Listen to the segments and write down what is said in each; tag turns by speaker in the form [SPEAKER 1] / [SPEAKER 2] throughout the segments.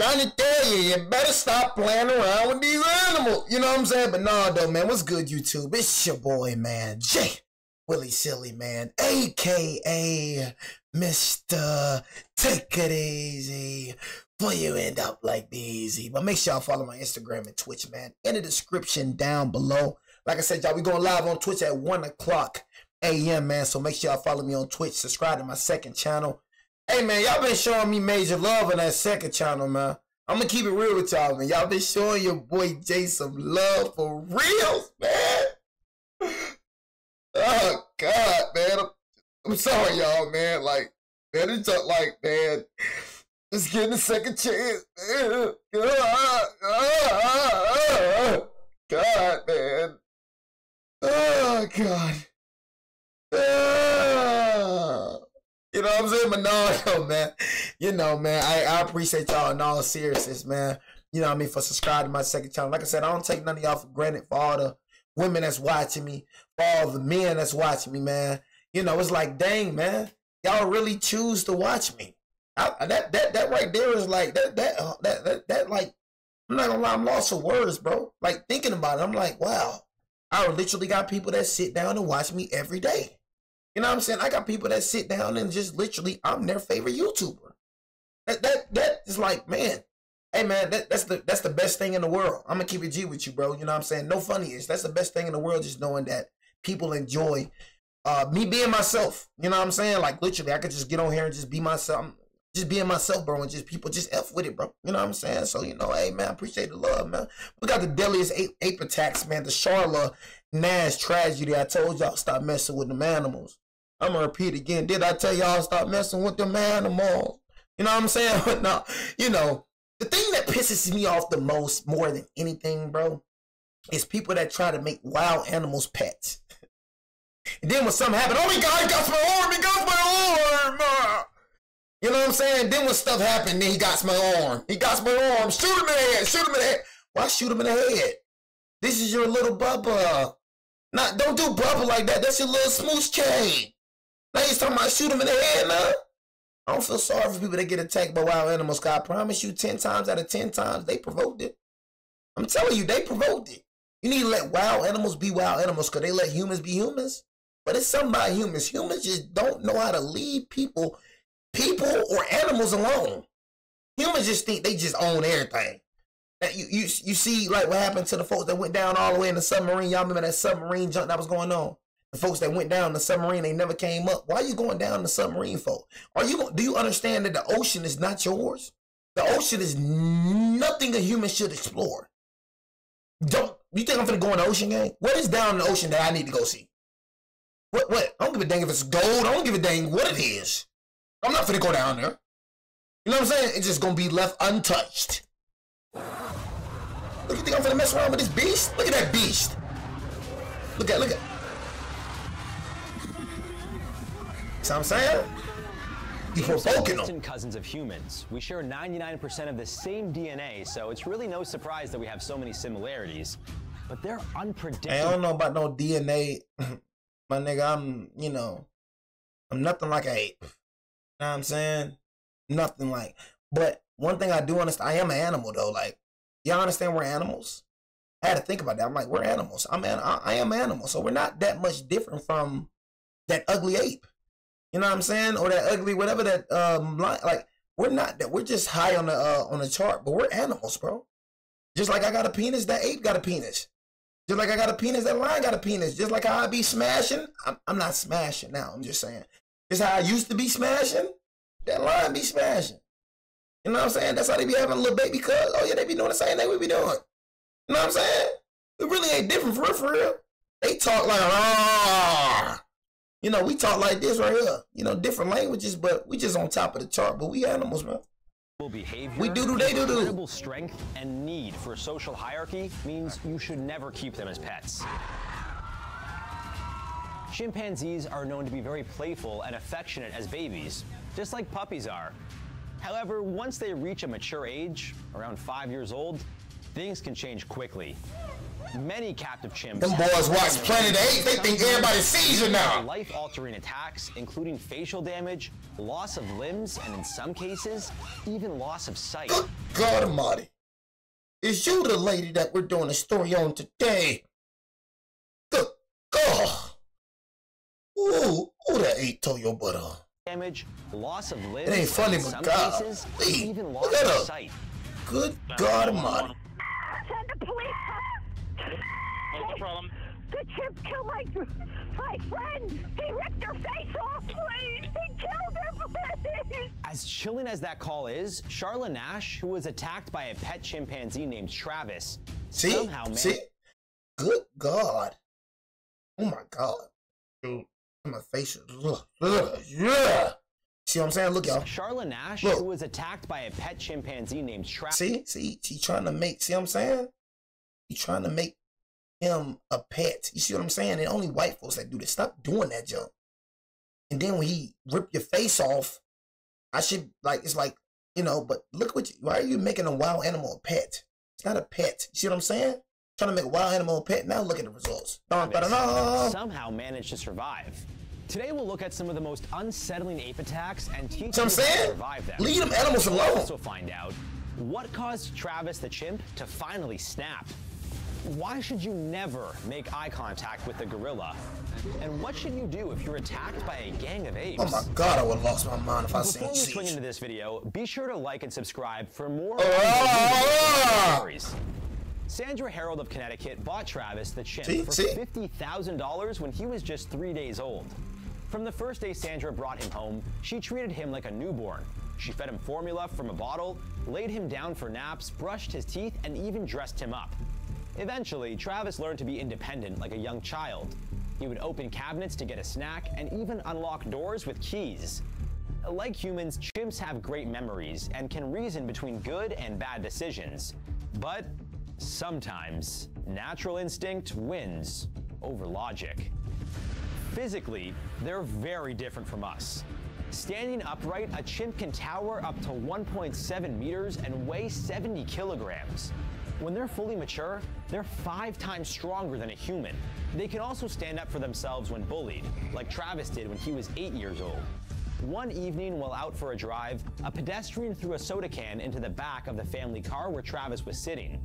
[SPEAKER 1] trying to tell you, you better stop playing around with these animals. You know what I'm saying? But no, though, man. What's good, YouTube? It's your boy, man. Jay Willie Silly, man. A.K.A. Mr. Take It Easy. Before you end up like the easy. But make sure y'all follow my Instagram and Twitch, man. In the description down below. Like I said, y'all, we going live on Twitch at 1 o'clock a.m., man. So make sure y'all follow me on Twitch. Subscribe to my second channel. Hey, man, y'all been showing me major love on that second channel, man. I'm going to keep it real with y'all, man. Y'all been showing your boy Jay some love for reals, man. Oh, God, man. I'm sorry, y'all, man. Like, man, it's just like, man, just getting a second chance, man. God, man. Oh, God. You know what I'm saying? But no, man. You know, man, I appreciate y'all in all seriousness, man. You know what I mean? For subscribing to my second channel. Like I said, I don't take none of y'all for granted, for all the women that's watching me, for all the men that's watching me, man. You know, it's like, dang, man. Y'all really choose to watch me. That right there is like, that like, I'm not gonna lie, I'm lost for words, bro. Like, thinking about it, I'm like, wow. I literally got people that sit down and watch me every day. You know what I'm saying? I got people that sit down and just literally, I'm their favorite YouTuber. That is like, man, hey man, that's the best thing in the world. I'm gonna keep it G with you, bro. You know what I'm saying? No funniest. That's the best thing in the world, just knowing that people enjoy me being myself. You know what I'm saying? Like literally, I could just get on here and just be myself. Just being myself, bro, and just people just F with it, bro. You know what I'm saying? So, you know, hey, man, I appreciate the love, man. We got the Deadliest ape attacks, man. The Charla Nash tragedy. I told y'all stop messing with them animals. I'm going to repeat again. Did I tell y'all stop messing with them animals? You know what I'm saying? But no, you know, the thing that pisses me off the most, more than anything, bro, is people that try to make wild animals pets. And then when something happens, oh my God, he got my arm, he got my arm. You know what I'm saying? Then when stuff happened, then he got my arm. He got my arm. Shoot him in the head. Shoot him in the head. Why shoot him in the head? This is your little Bubba. Don't do Bubba like that. That's your little smooch chain. Now he's talking about shoot him in the head now. I don't feel sorry for people that get attacked by wild animals, because I promise you 10 times out of 10 times, they provoked it. I'm telling you, they provoked it. You need to let wild animals be wild animals, because they let humans be humans. But it's something about humans. Humans just don't know how to leave people or animals alone. Humans just think they just own everything. You see like what happened to the folks that went down all the way in the submarine. Y'all remember that submarine jump that was going on? The folks that went down the submarine, they never came up. Why are you going down the submarine for? Do you understand that the ocean is not yours? The ocean is nothing a human should explore. You think I'm gonna go in the ocean game? What is down in the ocean that I need to go see? What? I don't give a dang if it's gold. I don't give a dang what it is. I'm not finna go down there. You know what I'm saying? It's just gonna be left untouched. Look, you think I'm finna mess around with this beast? Look at that beast. Look at. See what I'm saying? You provoking them.
[SPEAKER 2] Cousins of humans. We share 99% of the same DNA, so it's really no surprise that we have so many similarities. But they're unpredictable.
[SPEAKER 1] Hey, I don't know about no DNA. My nigga, I'm nothing like an ape. You know what I'm saying? Nothing like. But one thing I do understand, I am an animal though. Like, y'all understand we're animals? I had to think about that. I'm like, we're animals. I am an animal. So we're not that much different from that ugly ape. You know what I'm saying? Or that ugly, whatever that, like, we're not that. We're just high on the chart, but we're animals, bro. Just like I got a penis, that ape got a penis. Just like I got a penis, that lion got a penis. Just like how I be smashing, I'm not smashing now. I'm just saying. Just how I used to be smashing, that lion be smashing. You know what I'm saying? That's how they be having a little baby cuz. Oh yeah, they be doing the same thing we be doing. You know what I'm saying? We really ain't different for real. They talk like, ah. You know, we talk like this right here. You know, different languages, but we just on top of the chart. But we animals, man.
[SPEAKER 2] Behavior,
[SPEAKER 1] we do they do.
[SPEAKER 2] Incredible strength and need for a social hierarchy means you should never keep them as pets. Chimpanzees are known to be very playful and affectionate as babies, just like puppies are. However, once they reach a mature age, around 5 years old, things can change quickly. Many captive chimps.
[SPEAKER 1] Them boys watch Planet 8. They think everybody sees you now.
[SPEAKER 2] Life-altering attacks, including facial damage, loss of limbs, and in some cases, even loss of sight.
[SPEAKER 1] God Almighty. Is you the lady that we're doing a story on today? Good God. Ooh, that ate Toyo butter.
[SPEAKER 2] Damage, loss of limbs,
[SPEAKER 1] it ain't funny,
[SPEAKER 2] in
[SPEAKER 1] but
[SPEAKER 2] some
[SPEAKER 1] God,
[SPEAKER 2] cases,
[SPEAKER 1] please,
[SPEAKER 2] even
[SPEAKER 1] look
[SPEAKER 2] loss
[SPEAKER 1] at
[SPEAKER 2] of
[SPEAKER 1] her.
[SPEAKER 2] sight.
[SPEAKER 1] Good God Almighty.
[SPEAKER 3] Send the police.
[SPEAKER 4] What's the problem?
[SPEAKER 3] The chimp killed my friend. He ripped her face off, please. He killed her, please.
[SPEAKER 2] As chilling as that call is, Charla Nash, who was attacked by a pet chimpanzee named Travis, somehow managed...
[SPEAKER 1] See? Good God. Oh my God. Dude, my face is... yeah. See what I'm saying? Look, y'all.
[SPEAKER 2] Charla Nash,
[SPEAKER 1] look.
[SPEAKER 2] who was attacked by a pet chimpanzee named Travis...
[SPEAKER 1] See? He trying to make... See what I'm saying? He trying to make him a pet. You see what I'm saying? And only white folks that do this. Stop doing that junk. And then when he rip your face off, I should, like, it's like, you know, but look what you... Why are you making a wild animal a pet? It's not a pet. You see what I'm saying? Trying to make a wild animal a pet. Now look at the results.
[SPEAKER 2] Somehow managed to survive. Today we'll look at some of the most unsettling ape attacks and teach
[SPEAKER 1] you
[SPEAKER 2] how to survive them.
[SPEAKER 1] Leave them animals alone.
[SPEAKER 2] We'll also find out what caused Travis the chimp to finally snap. Why should you never make eye contact with a gorilla? And what should you do if you're attacked by a gang of apes?
[SPEAKER 1] Oh my God, I would have lost my mind if I seen
[SPEAKER 2] Before we swing into this video, be sure to like and subscribe for more stories. Sandra Harold of Connecticut bought Travis the chimp for $50,000 when he was just 3 days old. From the first day Sandra brought him home, she treated him like a newborn. She fed him formula from a bottle, laid him down for naps, brushed his teeth, and even dressed him up. Eventually, Travis learned to be independent like a young child. He would open cabinets to get a snack and even unlock doors with keys. Like humans, chimps have great memories and can reason between good and bad decisions. But sometimes, natural instinct wins over logic. Physically, they're very different from us. Standing upright, a chimp can tower up to 1.7 meters and weigh 70 kilograms. When they're fully mature, they're 5 times stronger than a human. They can also stand up for themselves when bullied, like Travis did when he was 8 years old. One evening while out for a drive, a pedestrian threw a soda can into the back of the family car where Travis was sitting.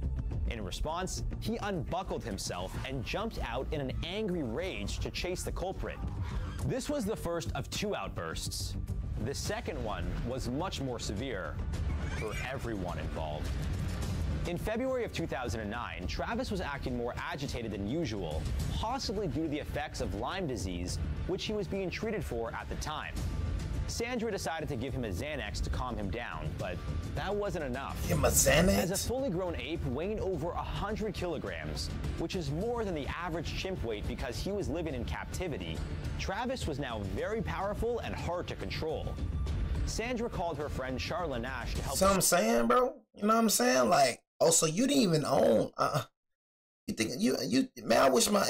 [SPEAKER 2] In response, he unbuckled himself and jumped out in an angry rage to chase the culprit. This was the first of 2 outbursts. The second one was much more severe for everyone involved. In February of 2009, Travis was acting more agitated than usual, possibly due to the effects of Lyme disease, which he was being treated for at the time. Sandra decided to give him a Xanax to calm him down, but that wasn't enough.
[SPEAKER 1] Give him a Xanax?
[SPEAKER 2] As a fully grown ape weighing over 100 kilograms, which is more than the average chimp weight because he was living in captivity, Travis was now very powerful and hard to control. Sandra called her friend Charla Nash to help.
[SPEAKER 1] So I'm saying, bro, you know what I'm saying? Like, oh, so you didn't even own, you think, man, I wish my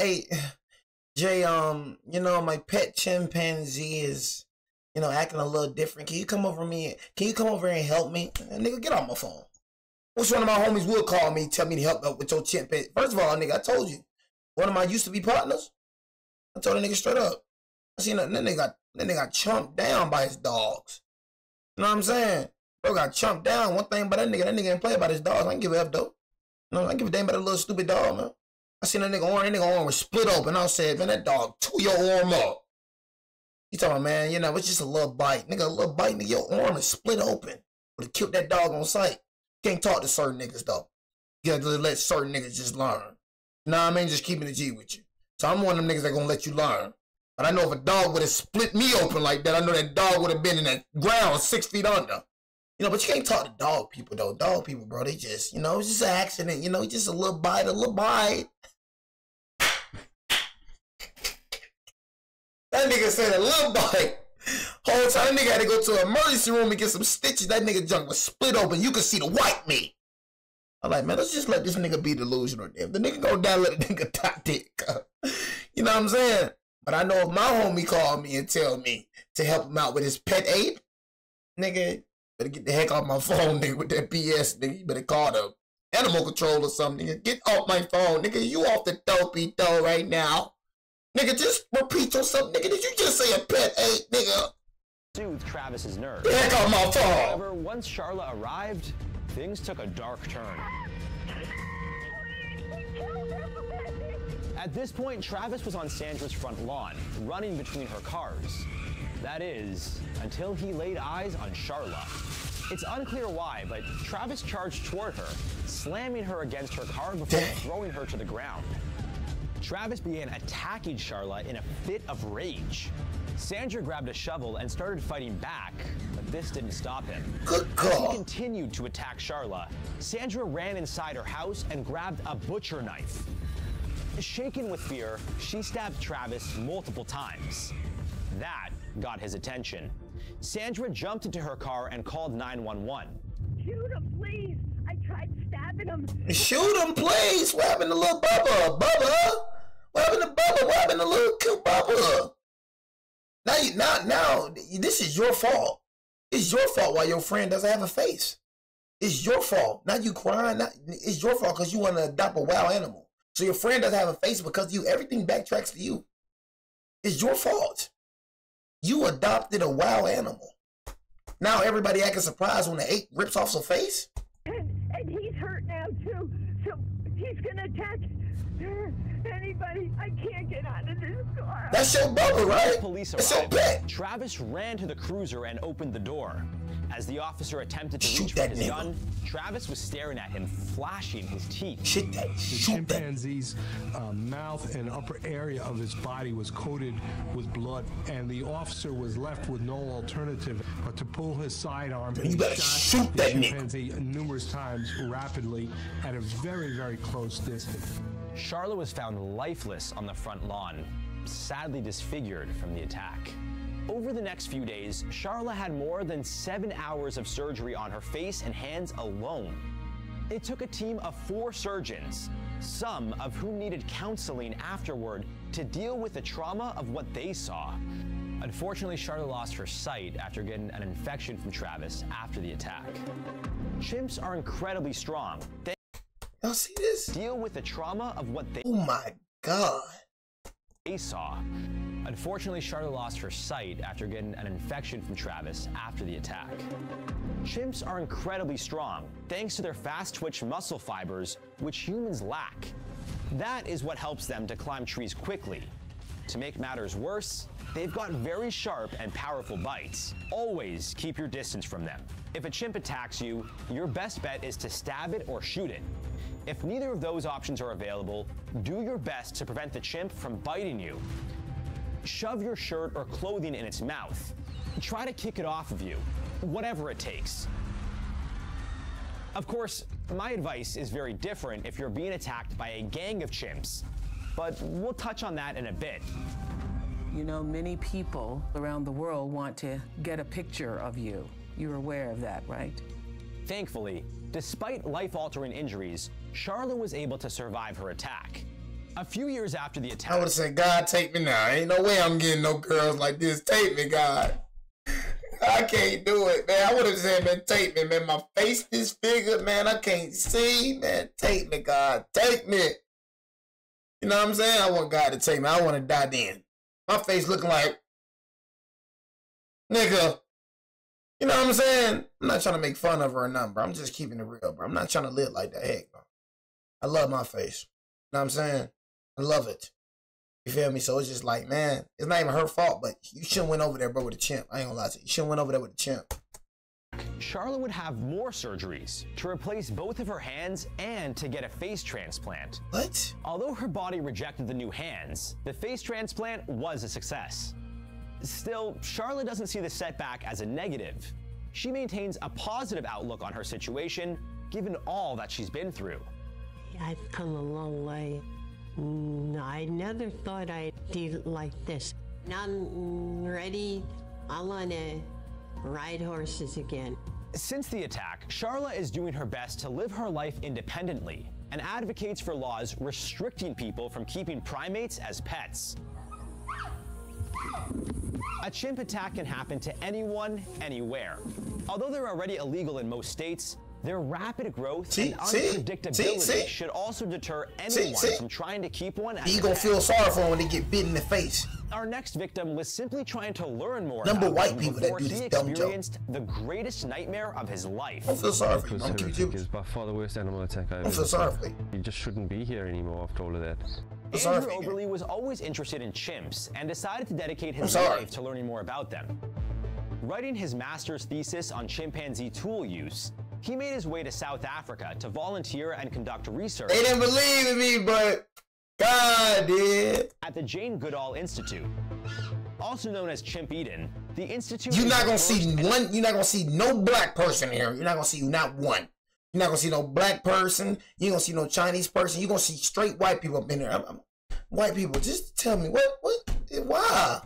[SPEAKER 1] you know, my pet chimpanzee is, you know, acting a little different. Can you come over here and help me? Nigga, get off my phone. Which one of my homies would call me, tell me to help out with your chimpanzee? First of all, nigga, I told you, one of my used to be partners, I told the nigga straight up. I seen that nigga got chumped down by his dogs. You know what I'm saying? Bro got chumped down. One thing about that nigga didn't play about his dogs. I ain't give a F though. No, I ain't give a damn about that little stupid dog, man. I seen that nigga arm was split open. I said, man, that dog tore your arm up. You talking about, man, you know, it's just a little bite. Nigga, a little bite, nigga, your arm is split open. Would have killed that dog on sight. Can't talk to certain niggas though. You gotta let certain niggas just learn. You know what I mean? Just keeping the G with you. So I'm one of them niggas that gonna let you learn. But I know if a dog would have split me open like that, I know that dog would have been in that ground 6 feet under. You know, but you can't talk to dog people, though. Dog people, bro, they just, you know, it's just an accident. You know, just a little bite, That nigga said a little bite. Whole time, that nigga had to go to an emergency room and get some stitches. That nigga junk was split open. You could see the white meat. I'm like, man, let's just let this nigga be delusional. If the nigga go down, let the nigga die dick. You know what I'm saying? But I know if my homie called me and tell me to help him out with his pet ape, nigga, better get the heck off my phone, nigga, with that BS, nigga. You better call the animal control or something, nigga. Get off my phone, nigga. You off the dopey dough right now. Nigga, just repeat yourself, nigga. Did you just say a pet ape, nigga?
[SPEAKER 2] Soothe Travis's nerves.
[SPEAKER 1] Get the heck off my phone.
[SPEAKER 2] However, once Charla arrived, things took a dark turn. At this point, Travis was on Sandra's front lawn, running between her cars. That is, until he laid eyes on Charla. It's unclear why, but Travis charged toward her, slamming her against her car before throwing her to the ground. Travis began attacking Charla in a fit of rage. Sandra grabbed a shovel and started fighting back, but this didn't stop him. As he continued to attack Charla, Sandra ran inside her house and grabbed a butcher knife. Shaken with fear, she stabbed Travis multiple times. That got his attention. Sandra jumped into her car and called 911.
[SPEAKER 3] Shoot him, please. I tried stabbing him.
[SPEAKER 1] Shoot him, please. What happened to little Bubba? Bubba? What happened to Bubba? What happened to little cute Bubba? Now, this is your fault. It's your fault why your friend doesn't have a face. It's your fault. Now you crying. It's your fault because you want to adopt a wild animal. So your friend doesn't have a face because you. Everything backtracks to you. It's your fault. You adopted a wild animal. Now everybody acting surprised when the ape rips off some face.
[SPEAKER 3] And he's hurt now too. So he's gonna attack anybody. I can't get out of this car.
[SPEAKER 1] That's your Bubba, right?
[SPEAKER 2] Police
[SPEAKER 1] That's your
[SPEAKER 2] arrived.
[SPEAKER 1] pet.
[SPEAKER 2] Travis ran to the cruiser and opened the door. As the officer attempted to reach for his gun, Travis was staring at him, flashing his teeth.
[SPEAKER 1] Shoot that.
[SPEAKER 5] The chimpanzee's mouth and upper area of his body was coated with blood, and the officer was left with no alternative but to pull his sidearm.
[SPEAKER 1] You better shoot that
[SPEAKER 5] chimpanzee numerous times rapidly at a very, very close distance.
[SPEAKER 2] Charla was found lifeless on the front lawn, sadly disfigured from the attack. Over the next few days, Charla had more than 7 hours of surgery on her face and hands alone. It took a team of 4 surgeons, some of whom needed counseling afterward to deal with the trauma of what they saw. Unfortunately, Charla lost her sight after getting an infection from Travis after the attack. Chimps are incredibly strong.
[SPEAKER 1] Y'all see this?
[SPEAKER 2] Deal with the trauma of what they
[SPEAKER 1] Oh my God.
[SPEAKER 2] saw. Unfortunately, Charla lost her sight after getting an infection from Travis after the attack. Chimps are incredibly strong, thanks to their fast-twitch muscle fibers, which humans lack. That is what helps them to climb trees quickly. To make matters worse, they've got very sharp and powerful bites. Always keep your distance from them. If a chimp attacks you, your best bet is to stab it or shoot it. If neither of those options are available, do your best to prevent the chimp from biting you. Shove your shirt or clothing in its mouth. Try to kick it off of you, whatever it takes. Of course, my advice is very different if you're being attacked by a gang of chimps, but we'll touch on that in a bit.
[SPEAKER 6] You know, many people around the world want to get a picture of you. You're aware of that, right?
[SPEAKER 2] Thankfully, despite life-altering injuries, Charla was able to survive her attack. A few years after the attack,
[SPEAKER 1] I would have said, God, take me now. Ain't no way I'm getting no girls like this. Take me, God. I can't do it, man. I would have said, man, take me, man. My face disfigured, man. I can't see, man. Take me, God. Take me. You know what I'm saying? I want God to take me. I want to die then. My face looking like, nigga. You know what I'm saying? I'm not trying to make fun of her or nothing, bro. I'm just keeping it real, bro. I'm not trying to live like that. Heck, bro. I love my face. You know what I'm saying? I love it. You feel me? So it's just like, man, it's not even her fault, but you shouldn't went over there, bro, with a chimp. I ain't gonna lie to you. You shouldn't went over there with a chimp.
[SPEAKER 2] Charla would have more surgeries to replace both of her hands and to get a face transplant.
[SPEAKER 1] What?
[SPEAKER 2] Although her body rejected the new hands, the face transplant was a success. Still, Charla doesn't see the setback as a negative. She maintains a positive outlook on her situation, given all that she's been through.
[SPEAKER 7] I've come a long way. I never thought I'd do like this. Now I'm ready. I want to ride horses again.
[SPEAKER 2] Since the attack, Charla is doing her best to live her life independently and advocates for laws restricting people from keeping primates as pets. A chimp attack can happen to anyone, anywhere. Although they're already illegal in most states, their rapid growth and unpredictability should also deter anyone from trying to keep one as a pet.
[SPEAKER 1] You gonna feel sorry for them when they get bit in the face.
[SPEAKER 2] Our next victim was simply trying to learn more
[SPEAKER 1] Number
[SPEAKER 2] about
[SPEAKER 1] white
[SPEAKER 2] him
[SPEAKER 1] people that
[SPEAKER 2] before
[SPEAKER 1] do
[SPEAKER 2] he
[SPEAKER 1] this dumb joke.
[SPEAKER 2] experienced the greatest nightmare of his life.
[SPEAKER 1] I don't feel sorry for
[SPEAKER 8] It
[SPEAKER 1] you.
[SPEAKER 8] was
[SPEAKER 1] I'm
[SPEAKER 8] horrific.
[SPEAKER 1] confused.
[SPEAKER 8] It was by far the worst animal attack I've
[SPEAKER 1] I don't
[SPEAKER 8] ever
[SPEAKER 1] feel sorry
[SPEAKER 8] seen.
[SPEAKER 1] for you.
[SPEAKER 8] You just shouldn't be here anymore after all of that.
[SPEAKER 1] I'm sorry
[SPEAKER 2] Andrew
[SPEAKER 1] for you.
[SPEAKER 2] Oberle was always interested in chimps and decided to dedicate his
[SPEAKER 1] sorry.
[SPEAKER 2] life to learning more about them. Writing his master's thesis on chimpanzee tool use, he made his way to South Africa to volunteer and conduct research.
[SPEAKER 1] They didn't believe in me, but God did.
[SPEAKER 2] At the Jane Goodall Institute. Also known as Chimp Eden, the institute.
[SPEAKER 1] You're
[SPEAKER 2] is
[SPEAKER 1] not
[SPEAKER 2] the
[SPEAKER 1] gonna
[SPEAKER 2] first
[SPEAKER 1] see one. You're not gonna see no black person here. You're not gonna see not one. You're not gonna see no black person. You ain't gonna see no Chinese person. You're gonna see straight white people up in there. White people, just tell me why?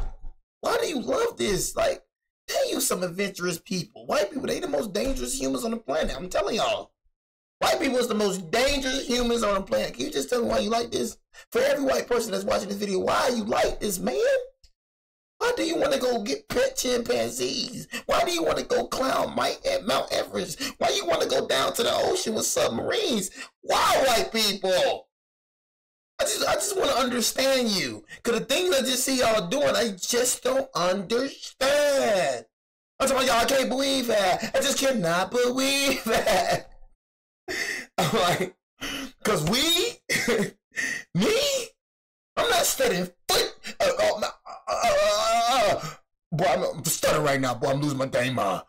[SPEAKER 1] Why do you love this? Like, they you some adventurous people. White people, they the most dangerous humans on the planet. I'm telling y'all. White people is the most dangerous humans on the planet. Can you just tell me why you like this? For every white person that's watching this video, why you like this, man? Why do you want to go get pet chimpanzees? Why do you want to go climb Mount Everest? Why you want to go down to the ocean with submarines? Why, white people? I just want to understand you. Because the things I just see y'all doing, I just don't understand. I'm talking about y'all, I can't believe that. I just cannot believe that. I'm like, because me, I'm not studying foot. Boy, I'm stuttering right now. Boy, I'm losing my dang mind.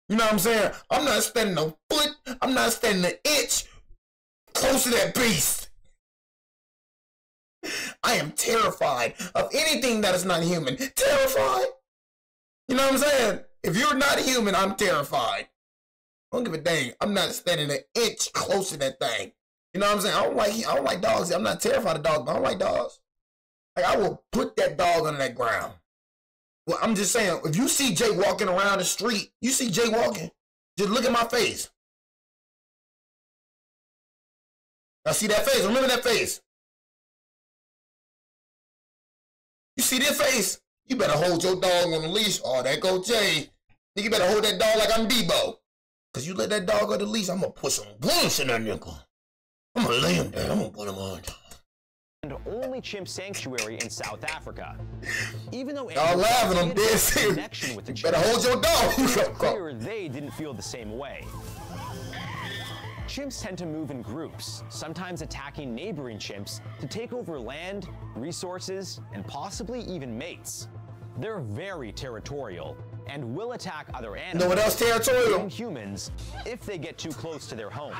[SPEAKER 1] You know what I'm saying? I'm not standing a foot. I'm not standing an inch close to that beast. I am terrified of anything that is not human. Terrified. You know what I'm saying? If you're not human, I'm terrified. I don't give a dang. I'm not standing an inch close to that thing. You know what I'm saying? I don't like dogs. I'm not terrified of dogs, but I don't like dogs. Like, I will put that dog on that ground. Well, I'm just saying, if you see Jay walking around the street, you see Jay walking, just look at my face. I see that face. Remember that face. You see this face? You better hold your dog on the leash. Oh, there go Jay. You better hold that dog like I'm Debo. Because you let that dog on the leash, I'm going to put some bullets in that nigga. I'm going to lay him there. I'm going to put him on.
[SPEAKER 2] And only chimp sanctuary in South Africa. Even though
[SPEAKER 1] y'all laughing, I'm dead serious.
[SPEAKER 2] Connection with the
[SPEAKER 1] better hold your dog.
[SPEAKER 2] It's clear they didn't feel the same way. Chimps tend to move in groups, sometimes attacking neighboring chimps to take over land, resources, and possibly even mates. They're very territorial and will attack other animals.
[SPEAKER 1] Know what else territorial?
[SPEAKER 2] And humans if they get too close to their home.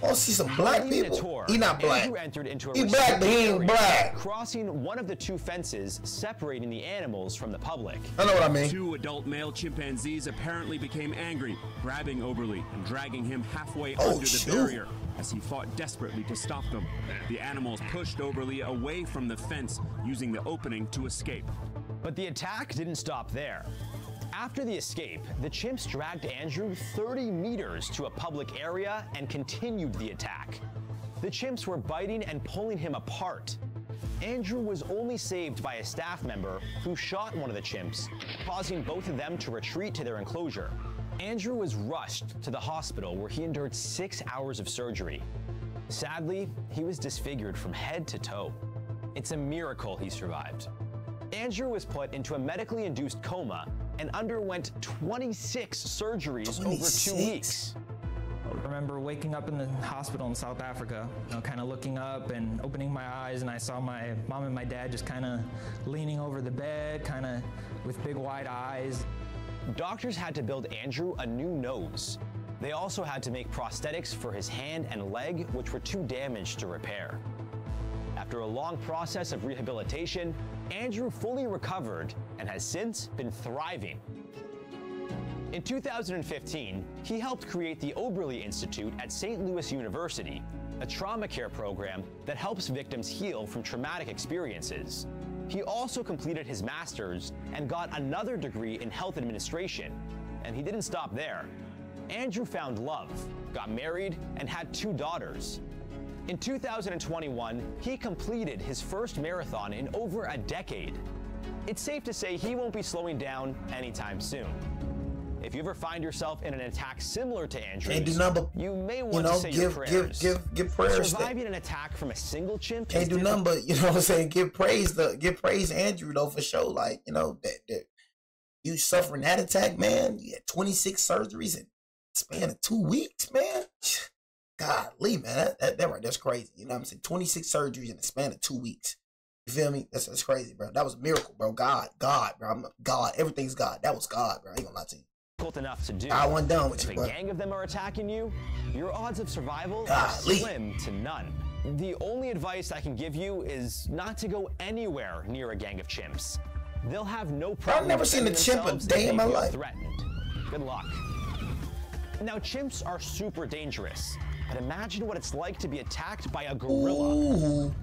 [SPEAKER 1] Oh, see some black people. He not black.
[SPEAKER 2] Andrew entered into a
[SPEAKER 1] he black, but he ain't black.
[SPEAKER 2] Crossing one of the two fences separating the animals from the public.
[SPEAKER 1] I know what I mean.
[SPEAKER 9] Two adult male chimpanzees apparently became angry, grabbing Oberle and dragging him halfway under the barrier as he fought desperately to stop them. The animals pushed Oberle away from the fence, using the opening to escape.
[SPEAKER 2] But the attack didn't stop there. After the escape, the chimps dragged Andrew 30 meters to a public area and continued the attack. The chimps were biting and pulling him apart. Andrew was only saved by a staff member who shot one of the chimps, causing both of them to retreat to their enclosure. Andrew was rushed to the hospital where he endured 6 hours of surgery. Sadly, he was disfigured from head to toe. It's a miracle he survived. Andrew was put into a medically induced coma and underwent 26 surgeries over 2 weeks.
[SPEAKER 10] I remember waking up in the hospital in South Africa, kind of looking up and opening my eyes, and I saw my mom and my dad just kind of leaning over the bed, kind of with big wide eyes.
[SPEAKER 2] Doctors had to build Andrew a new nose. They also had to make prosthetics for his hand and leg, which were too damaged to repair. After a long process of rehabilitation, Andrew fully recovered and has since been thriving. In 2015, he helped create the Oberle Institute at St. Louis University, a trauma care program that helps victims heal from traumatic experiences. He also completed his master's and got another degree in health administration. And he didn't stop there. Andrew found love, got married, and had 2 daughters. In 2021, he completed his first marathon in over a decade. It's safe to say he won't be slowing down anytime soon. If you ever find yourself in an attack similar to Andrew's,
[SPEAKER 1] can't do nothing but,
[SPEAKER 2] you may want to say your prayers.
[SPEAKER 1] Give prayers.
[SPEAKER 2] Surviving an attack from a single chimp
[SPEAKER 1] can't do nothing but, you know what I'm saying, give praise to Andrew though, for sure. Like, you know, that you suffering that attack, man. You had 26 surgeries in the span of 2 weeks, man. Golly, man, that's crazy. You know what I'm saying? 26 surgeries in the span of 2 weeks. You feel me? That's crazy, bro. That was a miracle, bro. God, bro. God. Everything's God. That was God, bro. I ain't gonna lie to you.
[SPEAKER 2] Difficult enough to do.
[SPEAKER 1] I wasn't done with
[SPEAKER 2] if
[SPEAKER 1] you, bro.
[SPEAKER 2] If a gang of them are attacking you, your odds of survival are
[SPEAKER 1] Golly.
[SPEAKER 2] slim to none. The only advice I can give you is not to go anywhere near a gang of chimps. They'll have no problem.
[SPEAKER 1] I've never seen a chimp a day in my life.
[SPEAKER 2] Threatened. Good luck. Now, chimps are super dangerous, but imagine what it's like to be attacked by a gorilla.
[SPEAKER 1] Ooh.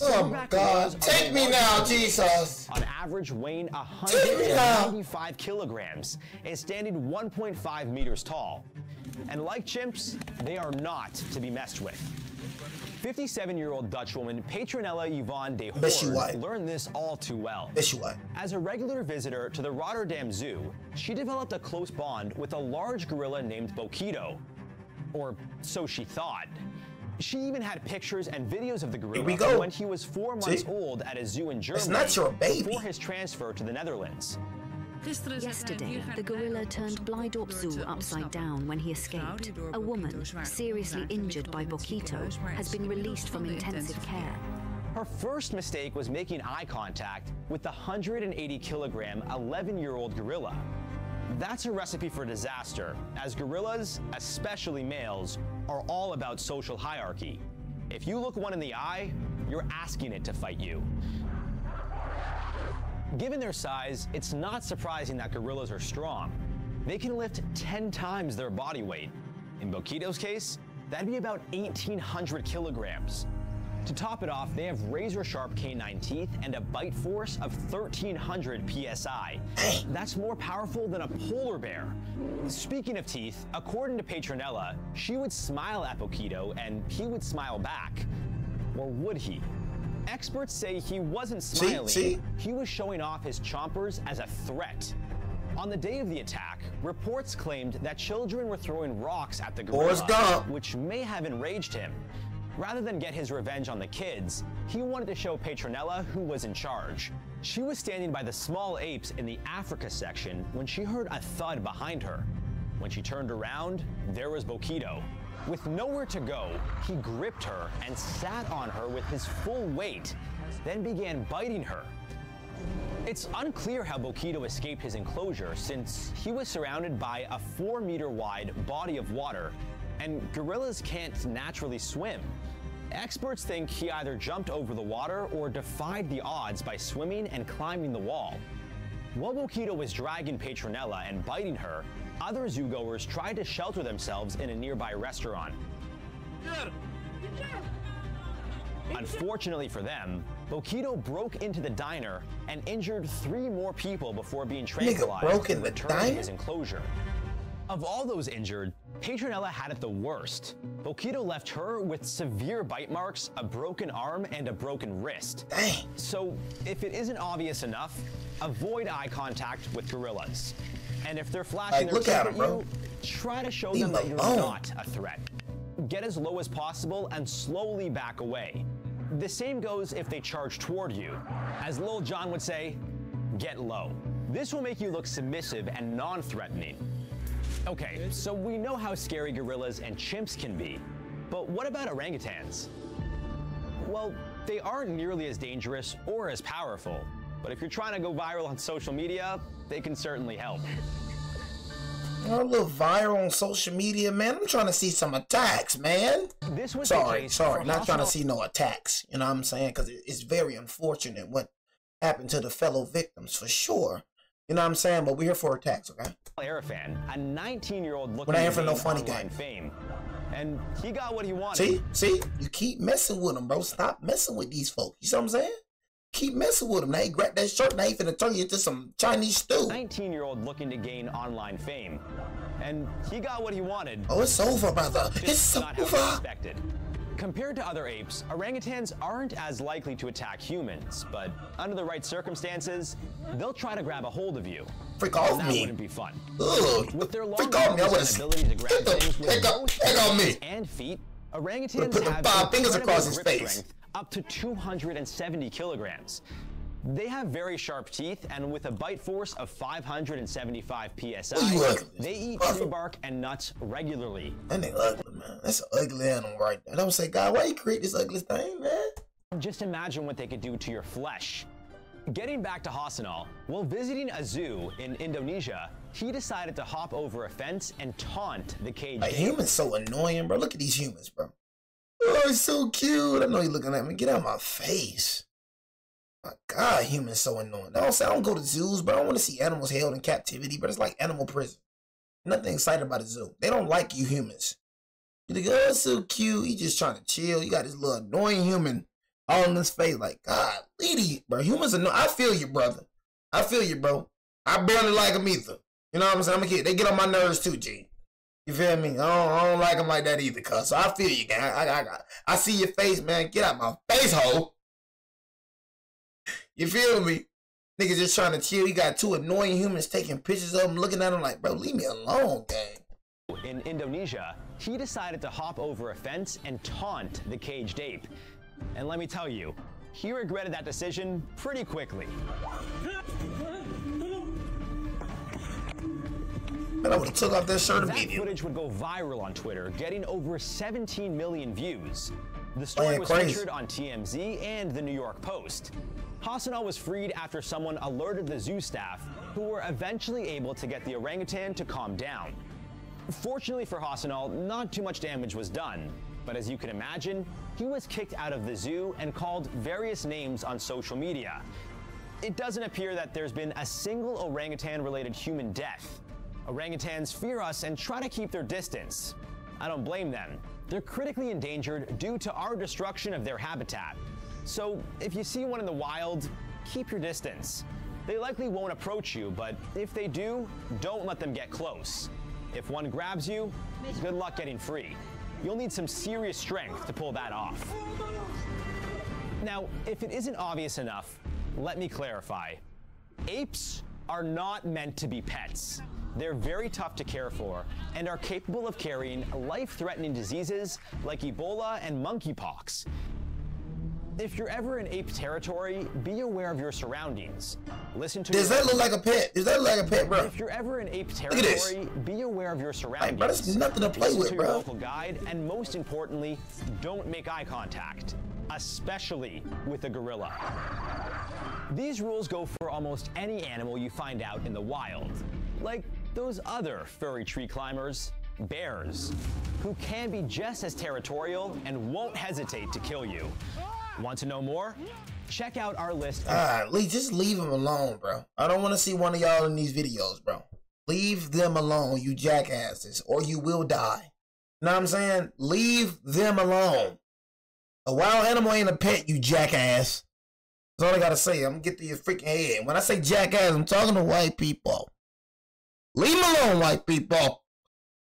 [SPEAKER 1] Oh my God! Take me now, Jesus!
[SPEAKER 2] On average, weighing 195 kilograms and standing 1.5 meters tall. And like chimps, they are not to be messed with. 57-year-old Dutch woman Petronella Yvonne de Hoorn learned this all too well. As a regular visitor to the Rotterdam Zoo, she developed a close bond with a large gorilla named Bokito. Or so she thought. She even had pictures and videos of the gorilla when he was 4 months old at a zoo in Germany.
[SPEAKER 1] It's not your baby.
[SPEAKER 2] Before his transfer to the Netherlands.
[SPEAKER 11] Yesterday, the gorilla turned Blijdorp Zoo upside down when he escaped. A woman, seriously injured by Bokito, has been released from intensive care.
[SPEAKER 2] Her first mistake was making eye contact with the 180-kilogram, 11-year-old gorilla. That's a recipe for disaster, as gorillas, especially males, are all about social hierarchy. If you look one in the eye, you're asking it to fight you. Given their size, it's not surprising that gorillas are strong. They can lift 10 times their body weight. In Bokito's case, that'd be about 1,800 kilograms. To top it off, they have razor-sharp canine teeth and a bite force of 1,300 psi. That's more powerful than a polar bear. Speaking of teeth, according to Petronella, she would smile at Bokito and he would smile back. Or would he? Experts say he wasn't smiling. He was showing off his chompers as a threat. On the day of the attack, reports claimed that children were throwing rocks at the gorilla, which may have enraged him. Rather than get his revenge on the kids, he wanted to show Petronella who was in charge. She was standing by the small apes in the Africa section when she heard a thud behind her. When she turned around, there was Bokito. With nowhere to go, he gripped her and sat on her with his full weight, then began biting her. It's unclear how Bokito escaped his enclosure since he was surrounded by a 4-meter-wide body of water, and gorillas can't naturally swim. Experts think he either jumped over the water or defied the odds by swimming and climbing the wall. While Bokito was dragging Petronella and biting her, other zoogoers tried to shelter themselves in a nearby restaurant. Unfortunately for them, Bokito broke into the diner and injured 3 more people before being tranquilized and returned to his enclosure. Of all those injured, Petronella had it the worst. Bokito left her with severe bite marks, a broken arm, and a broken wrist.
[SPEAKER 1] Dang.
[SPEAKER 2] So, if it isn't obvious enough, avoid eye contact with gorillas. And if they're flashing their teeth at you, try to show them that you're not a threat. Get as low as possible and slowly back away. The same goes if they charge toward you. As Lil Jon would say, get low. This will make you look submissive and non-threatening. Okay, so we know how scary gorillas and chimps can be, but what about orangutans? Well, they aren't nearly as dangerous or as powerful, but if you're trying to go viral on social media, they can certainly help.
[SPEAKER 1] A little viral on social media, man. I'm trying to see some attacks, man.
[SPEAKER 2] This was
[SPEAKER 1] sorry, not trying to see no attacks. You know what I'm saying? Because it's very unfortunate what happened to the fellow victims, for sure. You know what I'm saying? But we're here for attacks, okay?
[SPEAKER 2] Arafan, a 19-year-old looking
[SPEAKER 1] we're not here for
[SPEAKER 2] to
[SPEAKER 1] no funny
[SPEAKER 2] online fame. And he got what he wanted.
[SPEAKER 1] See? You keep messing with them, bro. Stop messing with these folks. You see what I'm saying? Keep messing with them. Now he grabbed that shirt, now he finna turn you into some Chinese stew.
[SPEAKER 2] 19-year-old looking to gain online fame. And he got what he wanted.
[SPEAKER 1] Oh, it's over, brother. It's
[SPEAKER 2] not
[SPEAKER 1] over.
[SPEAKER 2] How he expected. Compared to other apes, orangutans aren't as likely to attack humans, but under the right circumstances, they'll try to grab a hold of you.
[SPEAKER 1] Freak off
[SPEAKER 2] that
[SPEAKER 1] me.
[SPEAKER 2] wouldn't be fun.
[SPEAKER 1] Ugh.
[SPEAKER 2] With their long
[SPEAKER 1] Freak off me. I
[SPEAKER 2] arms and ability to grab things with both
[SPEAKER 1] heck on me.
[SPEAKER 2] hands and feet, orangutans
[SPEAKER 1] Put the
[SPEAKER 2] have
[SPEAKER 1] 5 fingers
[SPEAKER 2] incredible
[SPEAKER 1] across his
[SPEAKER 2] grip
[SPEAKER 1] face.
[SPEAKER 2] strength, up to 270 kilograms. They have very sharp teeth, and with a bite force of 575 psi, they eat tree bark and nuts regularly.
[SPEAKER 1] That nigga ugly, man. That's an ugly animal right there. Don't say, God, why you create this ugly thing, man?
[SPEAKER 2] Just imagine what they could do to your flesh. Getting back to Hassanal, while visiting a zoo in Indonesia, he decided to hop over a fence and taunt the caged
[SPEAKER 1] Like,
[SPEAKER 2] ape.
[SPEAKER 1] humans so annoying, bro. Look at these humans, bro. Oh, it's so cute. I know you're looking at me. Get out of my face. My God, humans so annoying. I don't go to zoos, but I don't want to see animals held in captivity, but it's like animal prison. Nothing excited about a zoo. They don't like you humans. You think, oh, it's so cute. He just trying to chill. You got this little annoying human all in his face. Like, God, lady, bro. Humans are I feel you, brother. I feel you, bro. I barely like them either. You know what I'm saying? I'm a kid. They get on my nerves too, G. You feel me? I don't like them like that either, cuz. So I feel you, gang. I see your face, man. Get out my face, ho. You feel me? Niggas just trying to chill. You got 2 annoying humans taking pictures of them, looking at them like, bro, leave me alone, gang.
[SPEAKER 2] In Indonesia, he decided to hop over a fence and taunt the caged ape. And let me tell you, he regretted that decision pretty quickly.
[SPEAKER 1] Man, I would have took off that shirt immediately.
[SPEAKER 2] That footage would go viral on Twitter, getting over 17 million views. The story
[SPEAKER 1] Man,
[SPEAKER 2] was
[SPEAKER 1] crazy.
[SPEAKER 2] featured on TMZ and the New York Post. Hassanal was freed after someone alerted the zoo staff, who were eventually able to get the orangutan to calm down. Fortunately for Hassanal, not too much damage was done, but as you can imagine, he was kicked out of the zoo and called various names on social media. It doesn't appear that there's been a single orangutan-related human death. Orangutans fear us and try to keep their distance. I don't blame them. They're critically endangered due to our destruction of their habitat. So if you see one in the wild, keep your distance. They likely won't approach you, but if they do, don't let them get close. If one grabs you, good luck getting free. You'll need some serious strength to pull that off. Now, if it isn't obvious enough, let me clarify. Apes are not meant to be pets. They're very tough to care for and are capable of carrying life-threatening diseases like Ebola and monkeypox. If you're ever in ape territory, be aware of your surroundings. Listen to
[SPEAKER 1] Does that look like a pet? Does that look like a pet, bro?
[SPEAKER 2] If you're ever in ape territory, be aware of your surroundings.
[SPEAKER 1] Like, bro, that's nothing to play
[SPEAKER 2] Listen
[SPEAKER 1] with,
[SPEAKER 2] to
[SPEAKER 1] bro.
[SPEAKER 2] your local guide, and most importantly, don't make eye contact, especially with a gorilla. These rules go for almost any animal you find out in the wild, like those other furry tree climbers, bears, who can be just as territorial and won't hesitate to kill you. Want to know more? Check out our list.
[SPEAKER 1] Lee, just leave them alone, bro. I don't want to see one of y'all in these videos, bro. Leave them alone, you jackasses, or you will die. You know what I'm saying? Leave them alone. A wild animal ain't a pet, you jackass. That's all I gotta say. I'm gonna get to your freaking head. When I say jackass, I'm talking to white people. Leave them alone, white people.